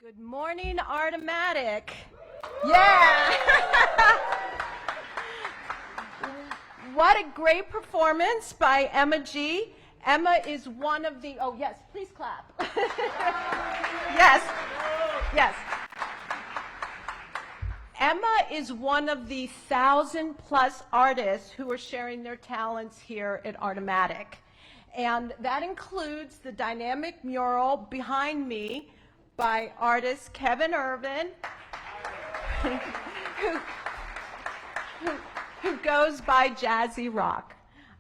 Good morning, Artomatic. Yeah. What a great performance by Emma G. Emma is one of the, oh yes, please clap. Yes, yes. Emma is one of the 1,000+ artists who are sharing their talents here at Artomatic. And that includes the dynamic mural behind me by artist Kevin Irvin, who goes by Jazzy Rock.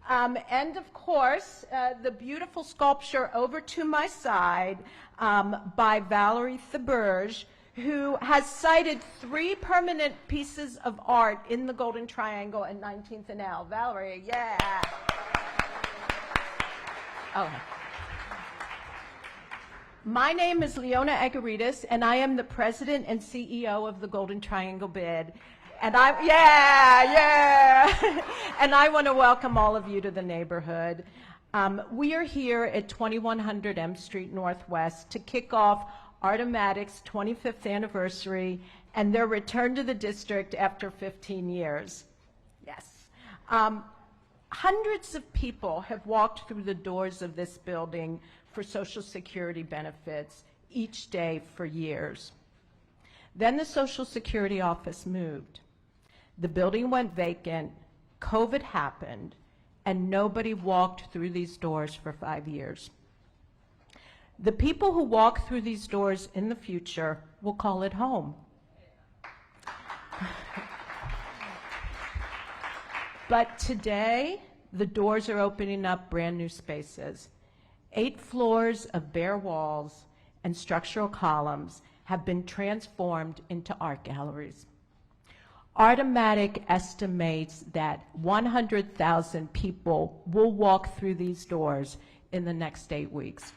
And of course, the beautiful sculpture over to my side by Valerie Theberge, who has cited 3 permanent pieces of art in the Golden Triangle and 19th and L. Valerie, yeah. Oh. My name is Leona Egeritis, and I am the president and CEO of the Golden Triangle Bid. And and I want to welcome all of you to the neighborhood. We are here at 2100 M Street Northwest to kick off Artomatic's 25th anniversary and their return to the district after 15 years. Yes. Hundreds of people have walked through the doors of this building for Social Security benefits each day for years. Then the Social Security office moved. The building went vacant, COVID happened, and nobody walked through these doors for 5 years. The people who walk through these doors in the future will call it home. But today, the doors are opening up brand new spaces. 8 floors of bare walls and structural columns have been transformed into art galleries. Artomatic estimates that 100,000 people will walk through these doors in the next 8 weeks.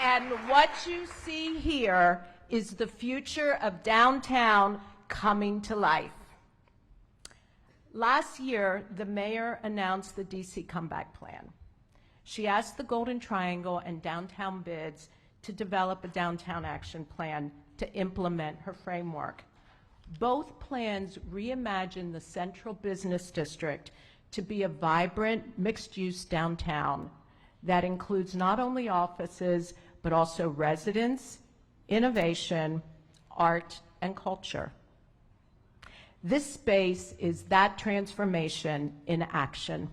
And what you see here is the future of downtown coming to life. Last year, the mayor announced the DC Comeback Plan. She asked the Golden Triangle and Downtown Bids to develop a downtown action plan to implement her framework. Both plans reimagine the central business district to be a vibrant, mixed-use downtown that includes not only offices, but also residents, innovation, art, and culture. This space is that transformation in action.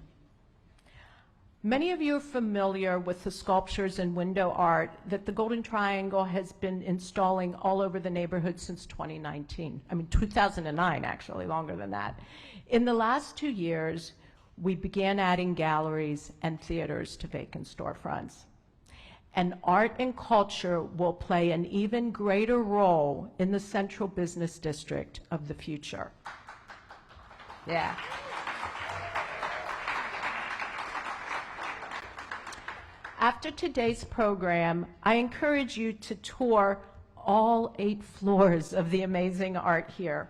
Many of you are familiar with the sculptures and window art that the Golden Triangle has been installing all over the neighborhood since 2019. I mean, 2009, actually, longer than that. In the last 2 years, we began adding galleries and theaters to vacant storefronts. And art and culture will play an even greater role in the central business district of the future. Yeah. After today's program, I encourage you to tour all 8 floors of the amazing art here.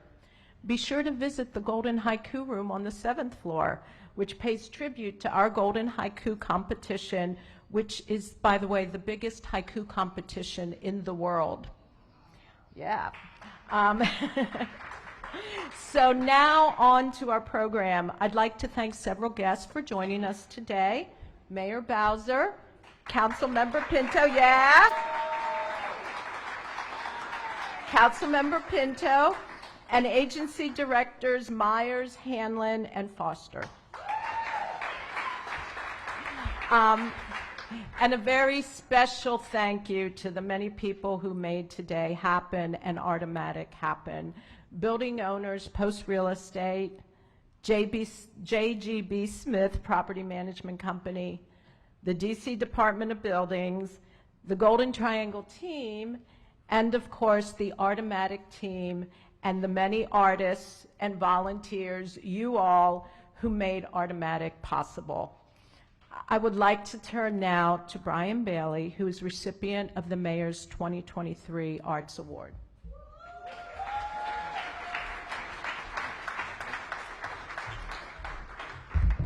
Be sure to visit the Golden Haiku Room on the 7th floor, which pays tribute to our Golden Haiku competition, which is, by the way, the biggest haiku competition in the world. Yeah. So now on to our program. I'd like to thank several guests for joining us today. Mayor Bowser, Councilmember Pinto, yeah. Councilmember Pinto, and agency directors Myers, Hanlon, and Foster. And a very special thank you to the many people who made today happen and Artomatic happen. Building owners, Post Real Estate, JGB Smith Property Management Company, the DC Department of Buildings, the Golden Triangle team, and of course the Artomatic team and the many artists and volunteers, you all, who made Artomatic possible. I would like to turn now to Brian Bailey, who is recipient of the Mayor's 2023 Arts Award.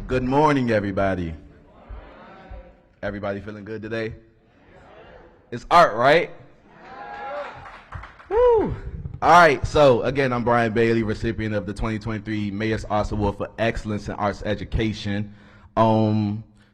Good morning, everybody. Everybody feeling good today? It's art, right? Woo! All right, so again, I'm Brian Bailey, recipient of the 2023 Mayor's Arts Award for Excellence in Arts Education.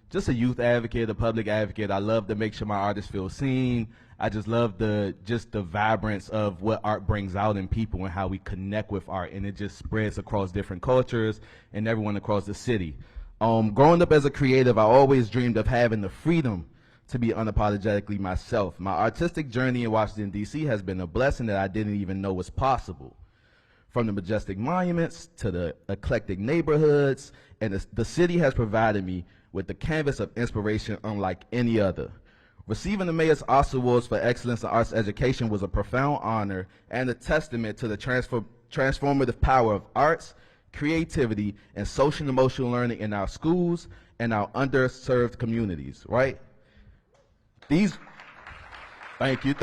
Just a youth advocate, a public advocate. I love to make sure my artists feel seen. I just love the vibrance of what art brings out in people and how we connect with art, and it just spreads across different cultures and everyone across the city. Growing up as a creative, I always dreamed of having the freedom to be unapologetically myself. My artistic journey in Washington, D.C. has been a blessing that I didn't even know was possible. From the majestic monuments to the eclectic neighborhoods, and the city has provided me with the canvas of inspiration unlike any other. Receiving the Mayor's Arts Awards for Excellence in Arts Education was a profound honor and a testament to the transformative power of arts, creativity, and social and emotional learning in our schools and our underserved communities, right? Thank you.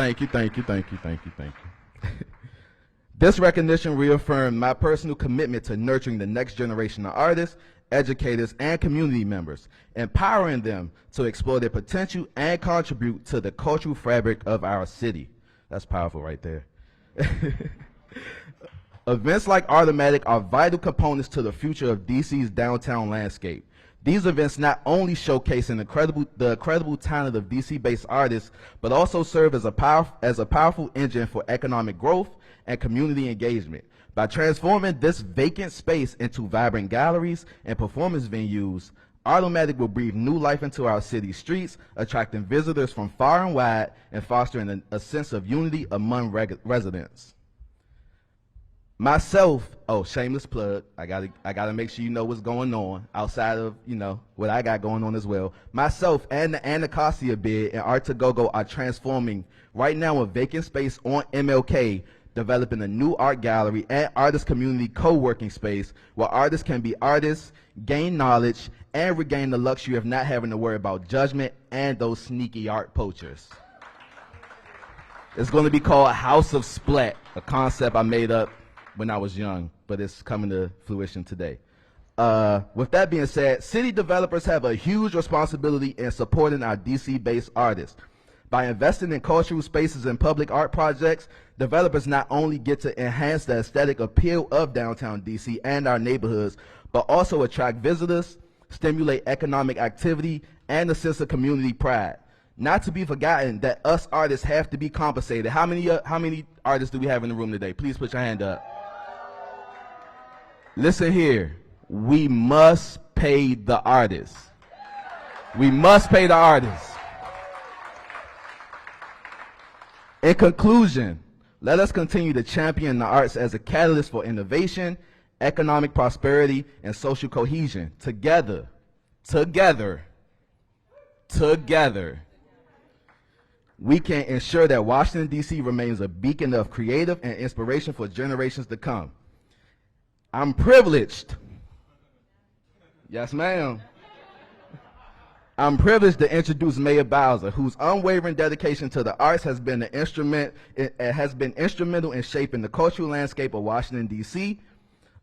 This recognition reaffirmed my personal commitment to nurturing the next generation of artists, educators, and community members, empowering them to explore their potential and contribute to the cultural fabric of our city. That's powerful right there. Events like Artomatic are vital components to the future of DC's downtown landscape. These events not only showcase the incredible talent of DC-based artists, but also serve as a powerful engine for economic growth and community engagement. By transforming this vacant space into vibrant galleries and performance venues, Artomatic will breathe new life into our city streets, attracting visitors from far and wide and fostering a sense of unity among residents. Myself, shameless plug, I gotta make sure you know what's going on outside of, what I got going on as well. Myself and the Anacostia bid and Art2Go are transforming right now a vacant space on MLK, developing a new art gallery and artist community co-working space where artists can be artists, gain knowledge, and regain the luxury of not having to worry about judgment and those sneaky art poachers. It's going to be called House of Splat, a concept I made up when I was young, but it's coming to fruition today. With that being said, city developers have a huge responsibility in supporting our DC-based artists. By investing in cultural spaces and public art projects, developers not only get to enhance the aesthetic appeal of downtown DC and our neighborhoods, but also attract visitors, stimulate economic activity, and a sense of community pride. Not to be forgotten that us artists have to be compensated. How many artists do we have in the room today? Please put your hand up. Listen here, we must pay the artists. We must pay the artists. In conclusion, let us continue to champion the arts as a catalyst for innovation, economic prosperity, and social cohesion. Together, we can ensure that Washington, D.C. remains a beacon of creative and inspiration for generations to come. I'm privileged. Yes, ma'am. I'm privileged to introduce Mayor Bowser, whose unwavering dedication to the arts has been instrumental in shaping the cultural landscape of Washington, D.C.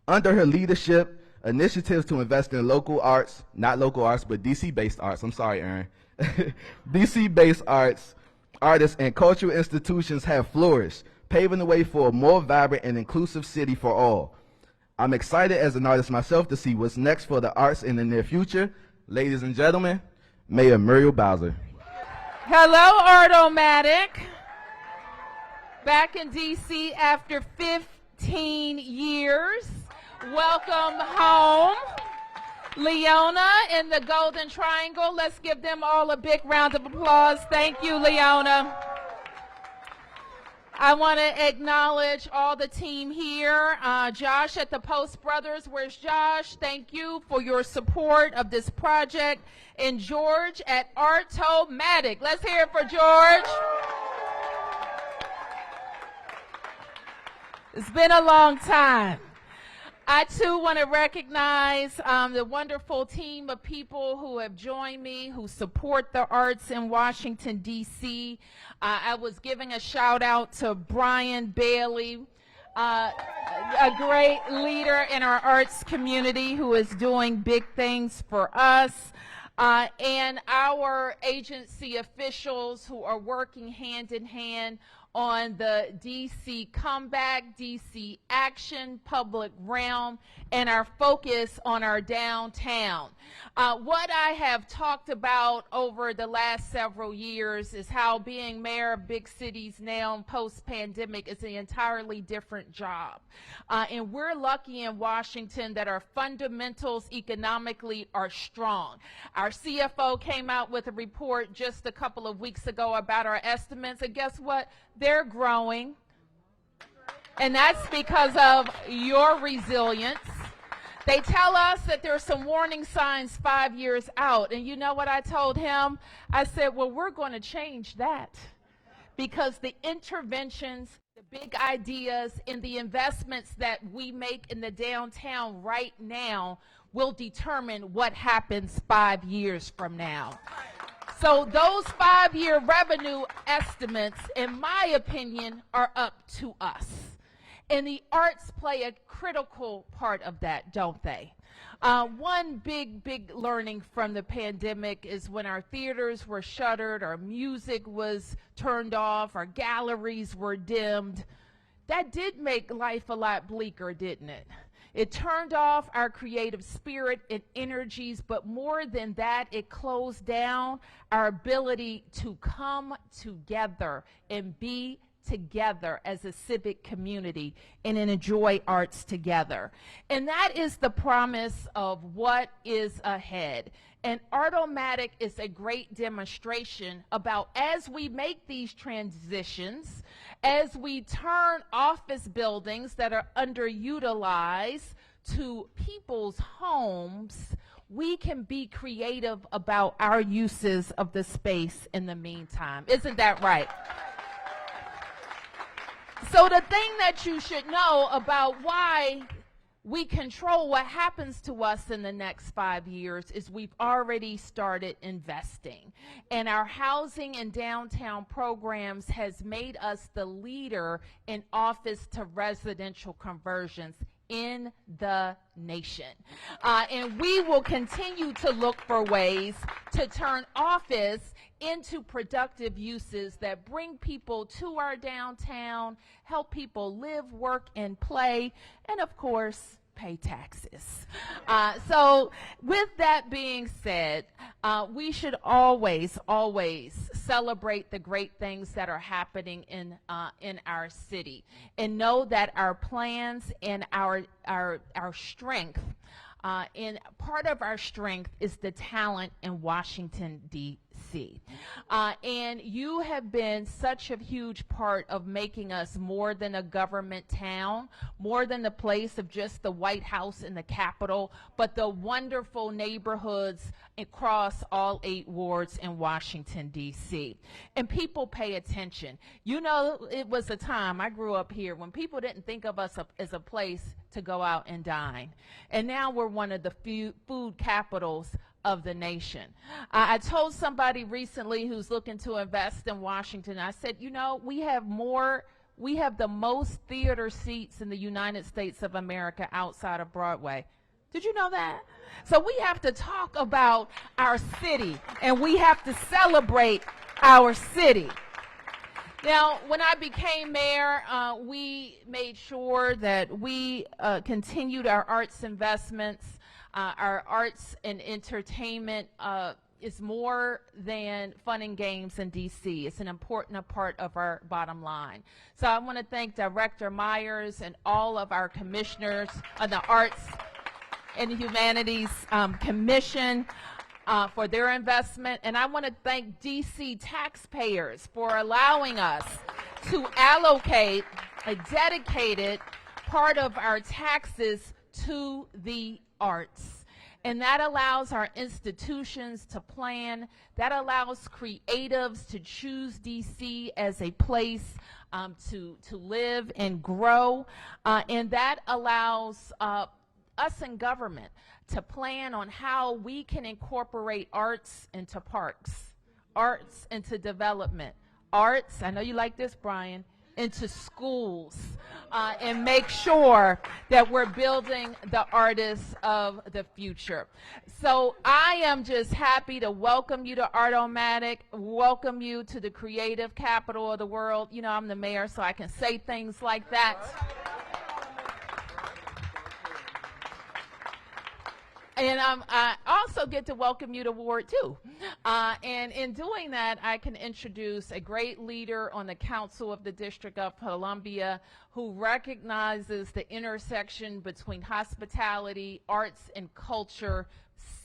Under her leadership, initiatives to invest in local arts, not local arts, but DC-based arts, I'm sorry, Aaron, DC-based artists, and cultural institutions have flourished, paving the way for a more vibrant and inclusive city for all. I'm excited as an artist myself to see what's next for the arts in the near future. Ladies and gentlemen, Mayor Muriel Bowser. Hello, Artomatic. Back in D.C. after 15 years. Welcome home. Leona in the Golden Triangle. Let's give them all a big round of applause. Thank you, Leona. I want to acknowledge all the team here. Josh at the Post Brothers. Where's Josh? Thank you for your support of this project. And George at Artomatic. Let's hear it for George. It's been a long time. I, too, want to recognize the wonderful team of people who have joined me, who support the arts in Washington, D.C. I was giving a shout-out to Brian Bailey, a great leader in our arts community who is doing big things for us. and our agency officials who are working hand in hand on the DC Comeback, DC Action, Public Realm, and our focus on our downtown. What I have talked about over the last several years is how being mayor of big cities now post-pandemic is an entirely different job. And we're lucky in Washington that our fundamentals economically are strong. Our CFO came out with a report just a couple of weeks ago about our estimates, and guess what? They're growing, and that's because of your resilience. They tell us that there are some warning signs 5 years out, and you know what I told him? I said, well, we're going to change that, because the interventions, the big ideas, and the investments that we make in the downtown right now will determine what happens 5 years from now. So those 5-year revenue estimates, in my opinion, are up to us. And the arts play a critical part of that, don't they? One big learning from the pandemic is when our theaters were shuttered, our music was turned off, our galleries were dimmed. That did make life a lot bleaker, didn't it? It turned off our creative spirit and energies, but more than that, it closed down our ability to come together and be together as a civic community and enjoy arts together. And that is the promise of what is ahead. And Artomatic is a great demonstration about, as we make these transitions, as we turn office buildings that are underutilized to people's homes, we can be creative about our uses of the space in the meantime. Isn't that right? So the thing that you should know about why we control what happens to us in the next 5 years is we've already started investing. And our housing and downtown programs has made us the leader in office to residential conversions in the nation. And we will continue to look for ways to turn office into productive uses that bring people to our downtown, help people live, work, and play, and of course, pay taxes. So with that being said, we should always celebrate the great things that are happening in our city, and know that our plans and our strength, and part of our strength is the talent in Washington, D.C. And you have been such a huge part of making us more than a government town, more than the place of just the White House and the Capitol, but the wonderful neighborhoods across all 8 wards in Washington, D.C. And people pay attention. You know, it was a time, I grew up here, when people didn't think of us as a place to go out and dine. And now we're one of the food capitals of the nation. I told somebody recently who's looking to invest in Washington, I said, you know, we have the most theater seats in the United States of America outside of Broadway. Did you know that? So we have to talk about our city, and we have to celebrate our city. Now, when I became mayor, we made sure that we continued our arts investments. Our arts and entertainment is more than fun and games in D.C. It's an important part of our bottom line. So I want to thank Director Myers and all of our commissioners on the Arts and Humanities Commission for their investment. And I want to thank D.C. taxpayers for allowing us to allocate a dedicated part of our taxes to the arts. And that allows our institutions to plan. That allows creatives to choose DC as a place to live and grow. And that allows us in government to plan on how we can incorporate arts into parks, arts into development, arts, I know you like this, Brian, into schools and make sure that we're building the artists of the future. So I am just happy to welcome you to Artomatic, welcome you to the creative capital of the world. You know, I'm the mayor, so I can say things like that. And I also get to welcome you to Ward 2. And in doing that, I can introduce a great leader on the Council of the District of Columbia who recognizes the intersection between hospitality, arts and culture,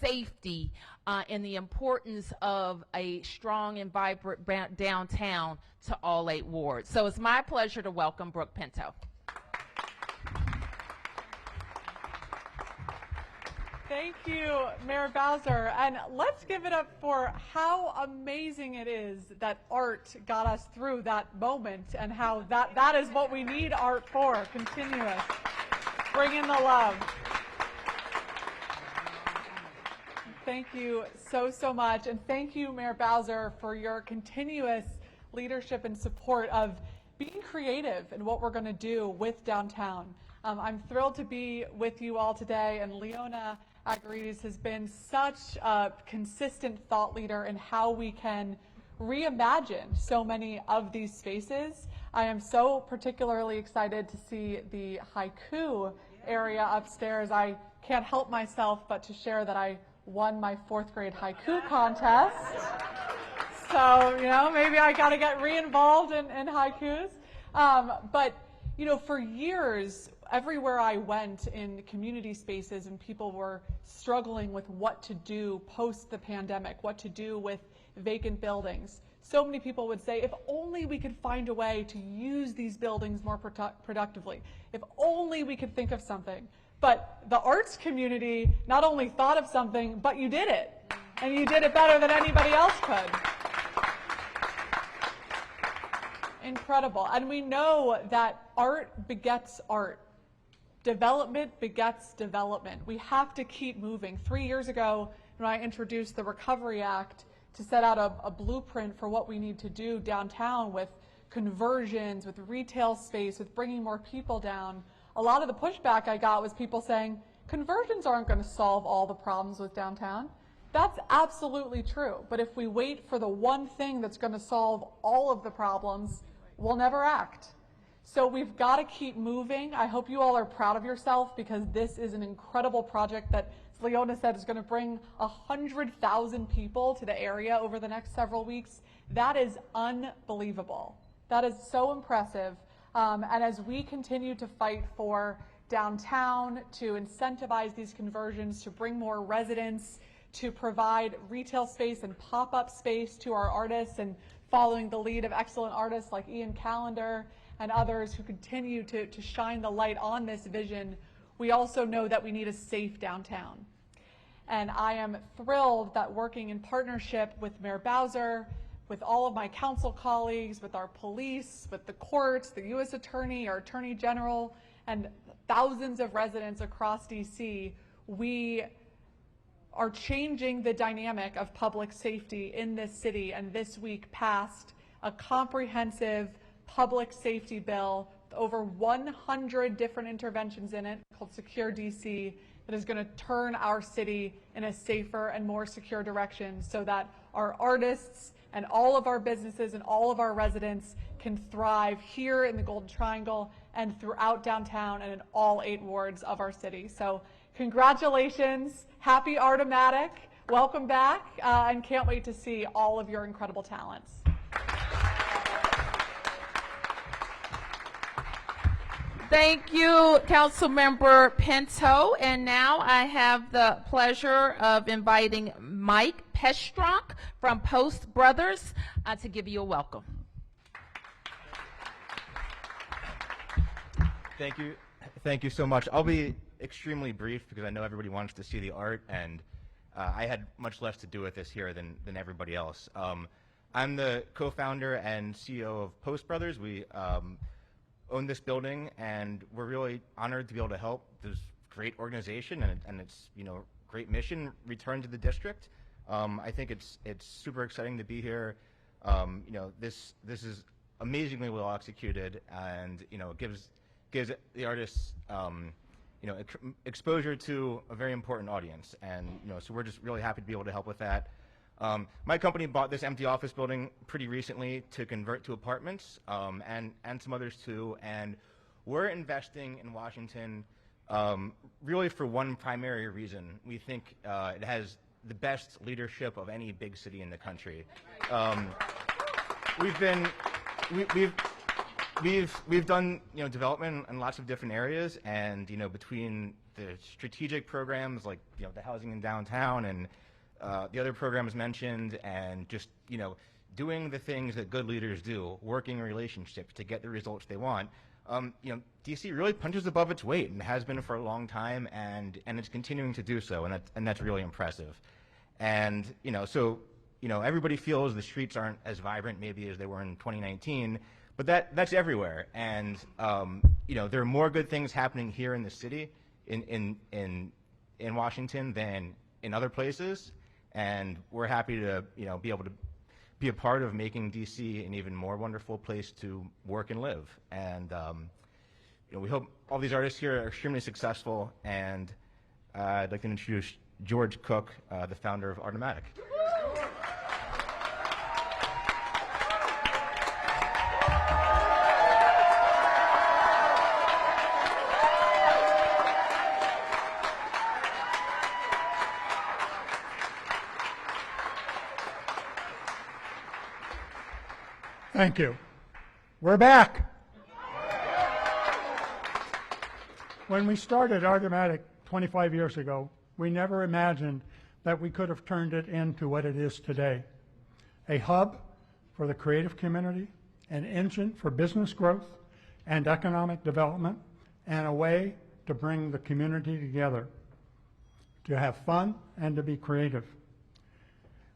safety, and the importance of a strong and vibrant downtown to all 8 wards. So it's my pleasure to welcome Brooke Pinto. Thank you, Mayor Bowser. And let's give it up for how amazing it is that art got us through that moment and how that is what we need art for, continuous. Bring in the love. Thank you so much. And thank you, Mayor Bowser, for your continuous leadership and support of being creative in what we're going to do with downtown. I'm thrilled to be with you all today, and Leona Agarides has been such a consistent thought leader in how we can reimagine so many of these spaces. I am so particularly excited to see the haiku area upstairs. I can't help myself but to share that I won my 4th grade haiku contest. So, you know, maybe I got to get re-involved in haikus. But, you know, for years, everywhere I went in community spaces and people were struggling with what to do post the pandemic, what to do with vacant buildings. So many people would say, if only we could find a way to use these buildings more productively, if only we could think of something. But the arts community not only thought of something, but you did it. And you did it better than anybody else could. Incredible. And we know that art begets art. Development begets development. We have to keep moving. 3 years ago, when I introduced the Recovery Act to set out a blueprint for what we need to do downtown with conversions, with retail space, with bringing more people down, a lot of the pushback I got was people saying, conversions aren't going to solve all the problems with downtown. That's absolutely true. But if we wait for the one thing that's going to solve all of the problems, we'll never act. So we've got to keep moving. I hope you all are proud of yourself because this is an incredible project that, as Leona said, is going to bring 100,000 people to the area over the next several weeks. That is unbelievable. That is so impressive. And as we continue to fight for downtown, to incentivize these conversions, to bring more residents, to provide retail space and pop-up space to our artists, and following the lead of excellent artists like Ian Callender and others who continue to shine the light on this vision, we also know that we need a safe downtown. And I am thrilled that working in partnership with Mayor Bowser, with all of my council colleagues, with our police, with the courts, the U.S. Attorney, our Attorney General, and thousands of residents across D.C., we are changing the dynamic of public safety in this city, and this week passed a comprehensive public safety bill with over 100 different interventions in it called Secure DC that is going to turn our city in a safer and more secure direction so that our artists and all of our businesses and all of our residents can thrive here in the Golden Triangle and throughout downtown and in all 8 wards of our city. So congratulations, happy Artomatic, welcome back, and can't wait to see all of your incredible talents. Thank you, Councilmember Pinto. And now I have the pleasure of inviting Mike Pestronk from Post Brothers to give you a welcome. Thank you. Thank you so much. I'll be extremely brief because I know everybody wants to see the art, and I had much less to do with this here than everybody else. I'm the co-founder and CEO of Post Brothers. We own this building, and we're really honored to be able to help this great organization and its great mission return to the district. I think it's super exciting to be here. This is amazingly well executed, and gives the artists exposure to a very important audience, and so we're just really happy to be able to help with that. My company bought this empty office building pretty recently to convert to apartments, and some others too, and we're investing in Washington really for one primary reason. We think it has the best leadership of any big city in the country. We've done development in lots of different areas, and between the strategic programs like the housing in downtown and the other programs mentioned, and just doing the things that good leaders do, working relationships to get the results they want. DC really punches above its weight and has been for a long time, and it's continuing to do so, and that's really impressive. And so everybody feels the streets aren't as vibrant maybe as they were in 2019, but that's everywhere. And there are more good things happening here in the city, in Washington, than in other places, and we're happy to be able to be a part of making DC an even more wonderful place to work and live. And we hope all these artists here are extremely successful. And I'd like to introduce George Cook, the founder of Artomatic. Thank you. We're back. When we started Artomatic 25 years ago, we never imagined that we could have turned it into what it is today. A hub for the creative community, an engine for business growth and economic development, and a way to bring the community together, to have fun and to be creative.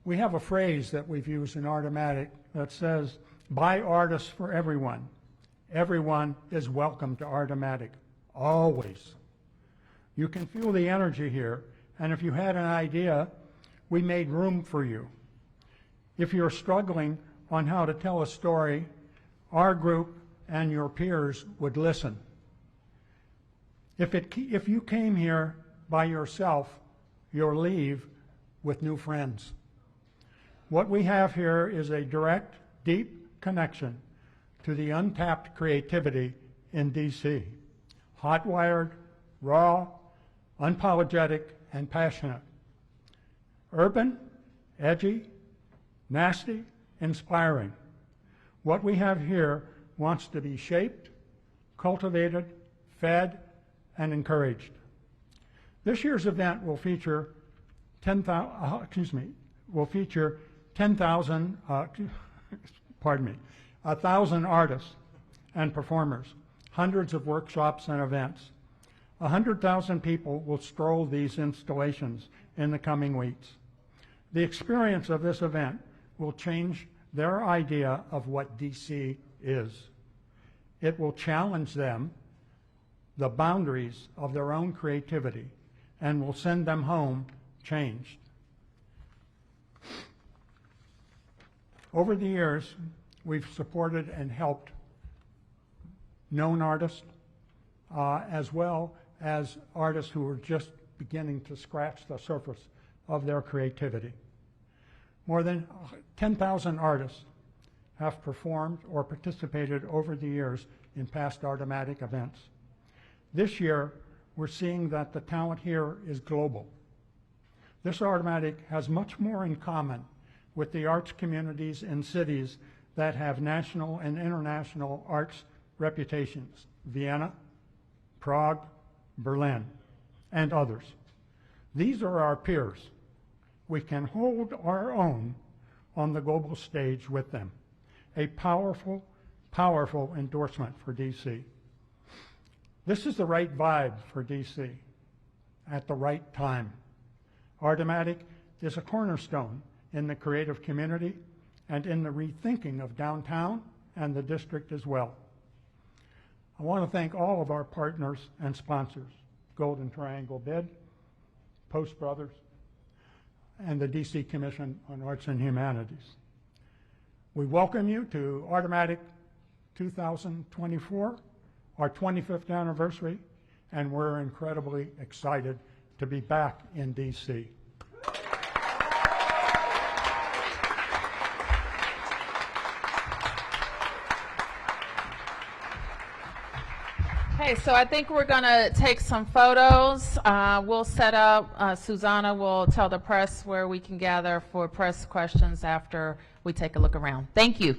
We have a phrase that we've used in Artomatic that says, by artists for everyone. Everyone is welcome to Artomatic, always. You can feel the energy here, and if you had an idea, we made room for you. If you're struggling on how to tell a story, our group and your peers would listen. If you came here by yourself, you'll leave with new friends. What we have here is a direct, deep connection to the untapped creativity in DC. Hot-wired, raw, unapologetic, and passionate. Urban, edgy, nasty, inspiring. What we have here wants to be shaped, cultivated, fed, and encouraged. This year's event will feature 1,000 artists and performers, hundreds of workshops and events. 100,000 people will stroll these installations in the coming weeks. The experience of this event will change their idea of what DC is. It will challenge them, the boundaries of their own creativity, and will send them home changed. Over the years, we've supported and helped known artists, as well as artists who are just beginning to scratch the surface of their creativity. More than 10,000 artists have performed or participated over the years in past Artomatic events. This year, we're seeing that the talent here is global. This Artomatic has much more in common with the arts communities in cities that have national and international arts reputations: Vienna, Prague, Berlin, and others. These are our peers. We can hold our own on the global stage with them. A powerful, powerful endorsement for DC. This is the right vibe for DC at the right time. Artomatic is a cornerstone in the creative community and in the rethinking of downtown and the district as well. I want to thank all of our partners and sponsors, Golden Triangle Bid, Post Brothers, and the DC Commission on Arts and Humanities. We welcome you to Artomatic 2024, our 25th anniversary, and we're incredibly excited to be back in D.C. Okay, so I think we're going to take some photos. We'll set up, Susanna will tell the press where we can gather for press questions after we take a look around. Thank you.